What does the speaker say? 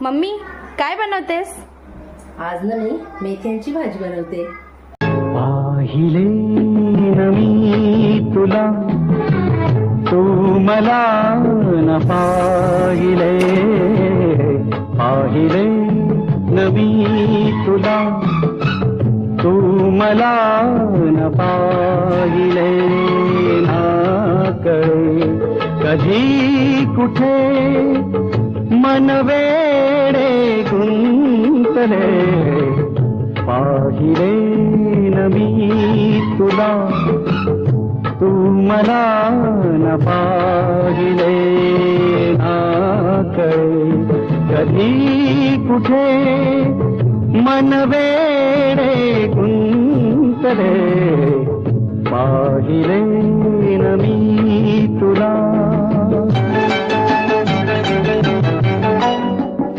Mummy काय बनवतेस? आज ना मी मेथ्यांची भाजी बनवते. पाहिले न मी तुला, तू मला न पाहिले. पाहिले न मी तुला, तू मला न पाहिले. ना कळे कधी कुठे मन वेडे गुंतले. पाहिले न मी तुला, तू मला न पाहिले. ना कळे कधी कुठे मन वेडे गुंतले. पाहिले न मी तुला.